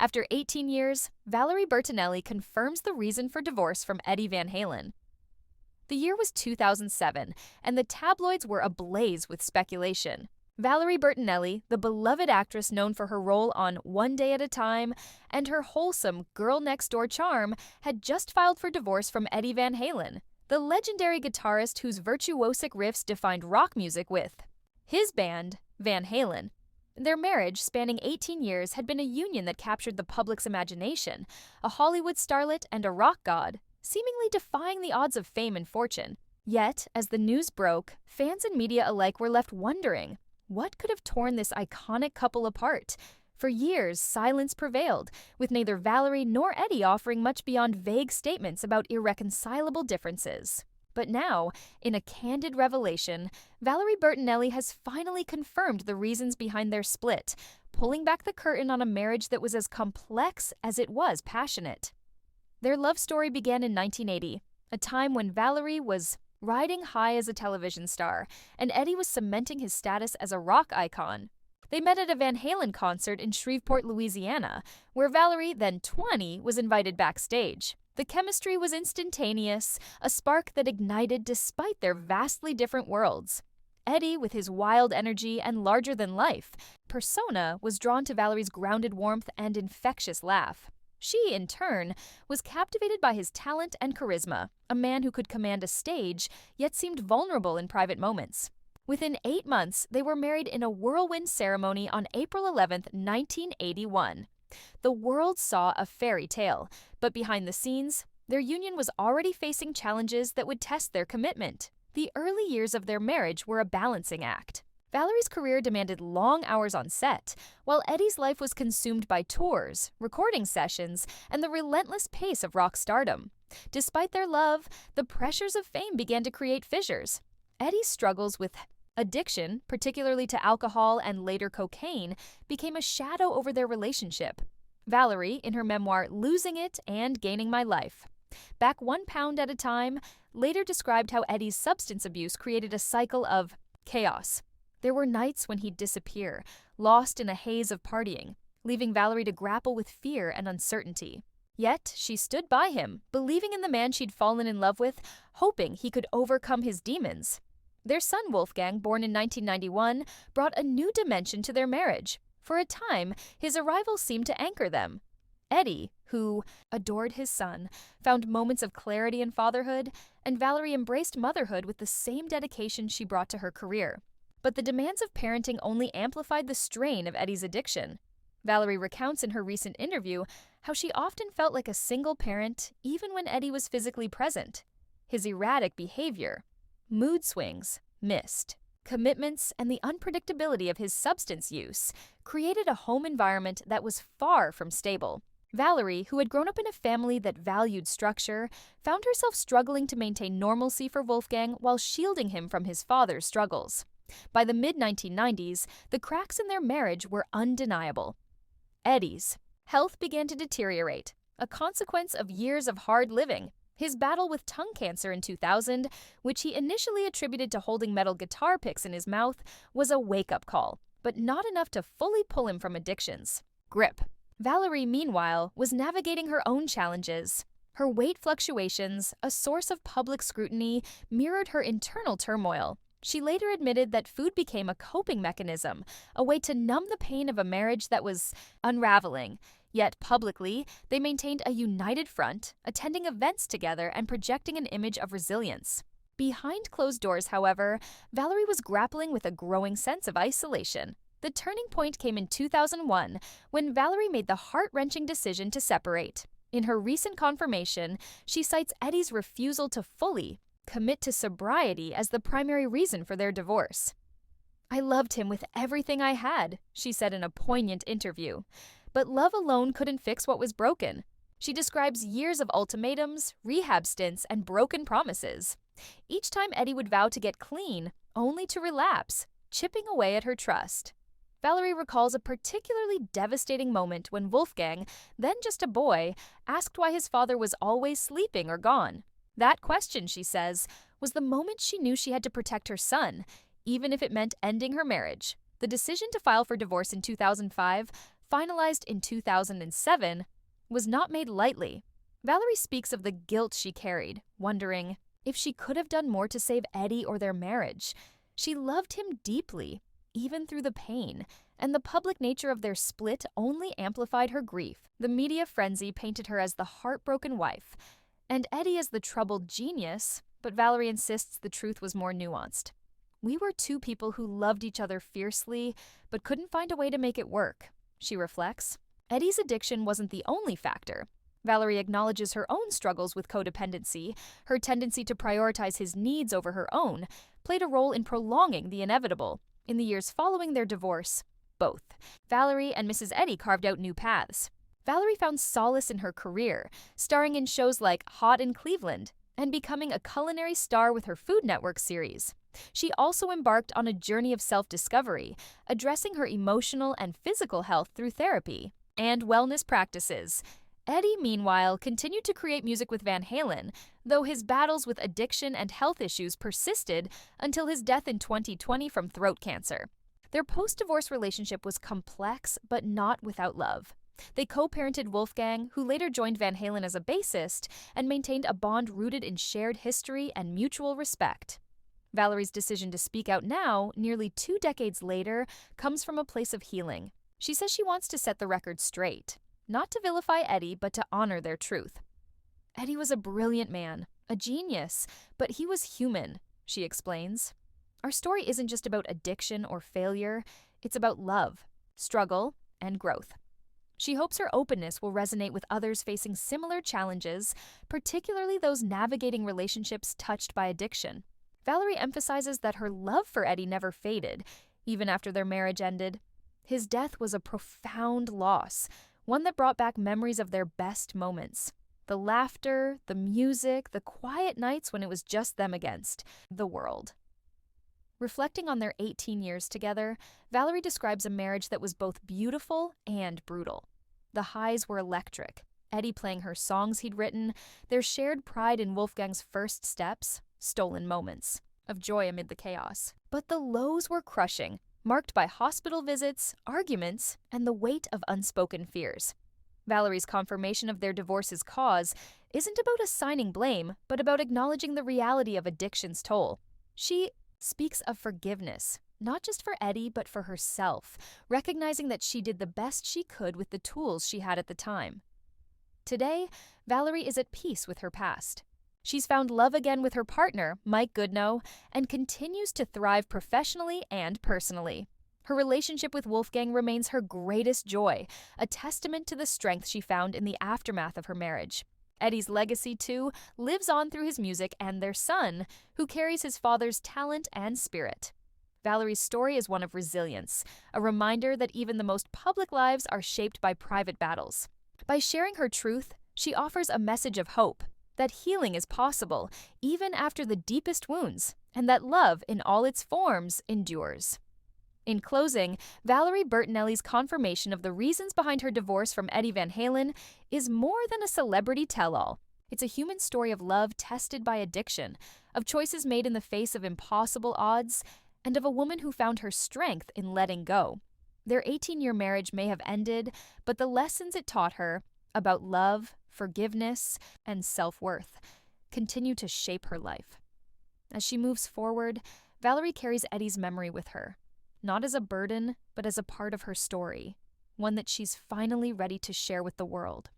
After 18 years, Valerie Bertinelli confirms the reason for divorce from Eddie Van Halen. The year was 2007, and the tabloids were ablaze with speculation. Valerie Bertinelli, the beloved actress known for her role on One Day at a Time and her wholesome girl-next-door charm, had just filed for divorce from Eddie Van Halen, the legendary guitarist whose virtuosic riffs defined rock music with his band, Van Halen. Their marriage, spanning 18 years, had been a union that captured the public's imagination, a Hollywood starlet and a rock god, seemingly defying the odds of fame and fortune. Yet, as the news broke, fans and media alike were left wondering, what could have torn this iconic couple apart? For years, silence prevailed, with neither Valerie nor Eddie offering much beyond vague statements about irreconcilable differences. But now, in a candid revelation, Valerie Bertinelli has finally confirmed the reasons behind their split, pulling back the curtain on a marriage that was as complex as it was passionate. Their love story began in 1980, a time when Valerie was riding high as a television star, and Eddie was cementing his status as a rock icon. They met at a Van Halen concert in Shreveport, Louisiana, where Valerie, then 20, was invited backstage. The chemistry was instantaneous, a spark that ignited despite their vastly different worlds. Eddie, with his wild energy and larger-than-life persona, was drawn to Valerie's grounded warmth and infectious laugh. She, in turn, was captivated by his talent and charisma, a man who could command a stage, yet seemed vulnerable in private moments. Within 8 months, they were married in a whirlwind ceremony on April 11, 1981. The world saw a fairy tale, but behind the scenes, their union was already facing challenges that would test their commitment. The early years of their marriage were a balancing act. Valerie's career demanded long hours on set, while Eddie's life was consumed by tours, recording sessions, and the relentless pace of rock stardom. Despite their love, the pressures of fame began to create fissures. Eddie's struggles with addiction, particularly to alcohol and later cocaine, became a shadow over their relationship. Valerie, in her memoir Losing It and Gaining My Life, Back 1 Pound at a Time, later described how Eddie's substance abuse created a cycle of chaos. There were nights when he'd disappear, lost in a haze of partying, leaving Valerie to grapple with fear and uncertainty. Yet, she stood by him, believing in the man she'd fallen in love with, hoping he could overcome his demons. Their son Wolfgang, born in 1991, brought a new dimension to their marriage. For a time, his arrival seemed to anchor them. Eddie, who adored his son, found moments of clarity in fatherhood, and Valerie embraced motherhood with the same dedication she brought to her career. But the demands of parenting only amplified the strain of Eddie's addiction. Valerie recounts in her recent interview how she often felt like a single parent even when Eddie was physically present. His erratic behavior, mood swings, missed commitments, and the unpredictability of his substance use created a home environment that was far from stable. Valerie, who had grown up in a family that valued structure, found herself struggling to maintain normalcy for Wolfgang while shielding him from his father's struggles. By the mid-1990s, the cracks in their marriage were undeniable. Eddie's health began to deteriorate, a consequence of years of hard living. His battle with tongue cancer in 2000, which he initially attributed to holding metal guitar picks in his mouth, was a wake-up call, but not enough to fully pull him from addictions. Grip. Valerie, meanwhile, was navigating her own challenges. Her weight fluctuations, a source of public scrutiny, mirrored her internal turmoil. She later admitted that food became a coping mechanism, a way to numb the pain of a marriage that was unraveling. Yet publicly, they maintained a united front, attending events together and projecting an image of resilience. Behind closed doors, however, Valerie was grappling with a growing sense of isolation. The turning point came in 2001, when Valerie made the heart-wrenching decision to separate. In her recent confirmation, she cites Eddie's refusal to fully commit to sobriety as the primary reason for their divorce. "I loved him with everything I had," she said in a poignant interview. But love alone couldn't fix what was broken. She describes years of ultimatums, rehab stints, and broken promises. Each time Eddie would vow to get clean, only to relapse, chipping away at her trust. Valerie recalls a particularly devastating moment when Wolfgang, then just a boy, asked why his father was always sleeping or gone. That question, she says, was the moment she knew she had to protect her son, even if it meant ending her marriage. The decision to file for divorce in 2005 finalized in 2007, was not made lightly. Valerie speaks of the guilt she carried, wondering if she could have done more to save Eddie or their marriage. She loved him deeply, even through the pain, and the public nature of their split only amplified her grief. The media frenzy painted her as the heartbroken wife, and Eddie as the troubled genius, but Valerie insists the truth was more nuanced. "We were two people who loved each other fiercely, but couldn't find a way to make it work," she reflects. Eddie's addiction wasn't the only factor. Valerie acknowledges her own struggles with codependency. Her tendency to prioritize his needs over her own played a role in prolonging the inevitable. In the years following their divorce, both Valerie and Mrs. Eddie carved out new paths. Valerie found solace in her career, starring in shows like Hot in Cleveland and becoming a culinary star with her Food Network series. She also embarked on a journey of self-discovery, addressing her emotional and physical health through therapy and wellness practices. Eddie, meanwhile, continued to create music with Van Halen, though his battles with addiction and health issues persisted until his death in 2020 from throat cancer. Their post-divorce relationship was complex, but not without love. They co-parented Wolfgang, who later joined Van Halen as a bassist, and maintained a bond rooted in shared history and mutual respect. Valerie's decision to speak out now, nearly 2 decades later, comes from a place of healing. She says she wants to set the record straight, not to vilify Eddie, but to honor their truth. "Eddie was a brilliant man, a genius, but he was human," she explains. "Our story isn't just about addiction or failure, it's about love, struggle, and growth." She hopes her openness will resonate with others facing similar challenges, particularly those navigating relationships touched by addiction. Valerie emphasizes that her love for Eddie never faded, even after their marriage ended. His death was a profound loss, one that brought back memories of their best moments. The laughter, the music, the quiet nights when it was just them against the world. Reflecting on their 18 years together, Valerie describes a marriage that was both beautiful and brutal. The highs were electric. Eddie playing her songs he'd written, their shared pride in Wolfgang's first steps, stolen moments of joy amid the chaos. But the lows were crushing, marked by hospital visits, arguments, and the weight of unspoken fears. Valerie's confirmation of their divorce's cause isn't about assigning blame, but about acknowledging the reality of addiction's toll. She speaks of forgiveness, not just for Eddie, but for herself, recognizing that she did the best she could with the tools she had at the time. Today, Valerie is at peace with her past. She's found love again with her partner, Mike Goodnow, and continues to thrive professionally and personally. Her relationship with Wolfgang remains her greatest joy, a testament to the strength she found in the aftermath of her marriage. Eddie's legacy, too, lives on through his music and their son, who carries his father's talent and spirit. Valerie's story is one of resilience, a reminder that even the most public lives are shaped by private battles. By sharing her truth, she offers a message of hope, that healing is possible, even after the deepest wounds, and that love in all its forms endures. In closing, Valerie Bertinelli's confirmation of the reasons behind her divorce from Eddie Van Halen is more than a celebrity tell-all. It's a human story of love tested by addiction, of choices made in the face of impossible odds, and of a woman who found her strength in letting go. Their 18-year marriage may have ended, but the lessons it taught her about love, forgiveness, and self-worth continue to shape her life. As she moves forward, Valerie carries Eddie's memory with her, not as a burden, but as a part of her story, one that she's finally ready to share with the world.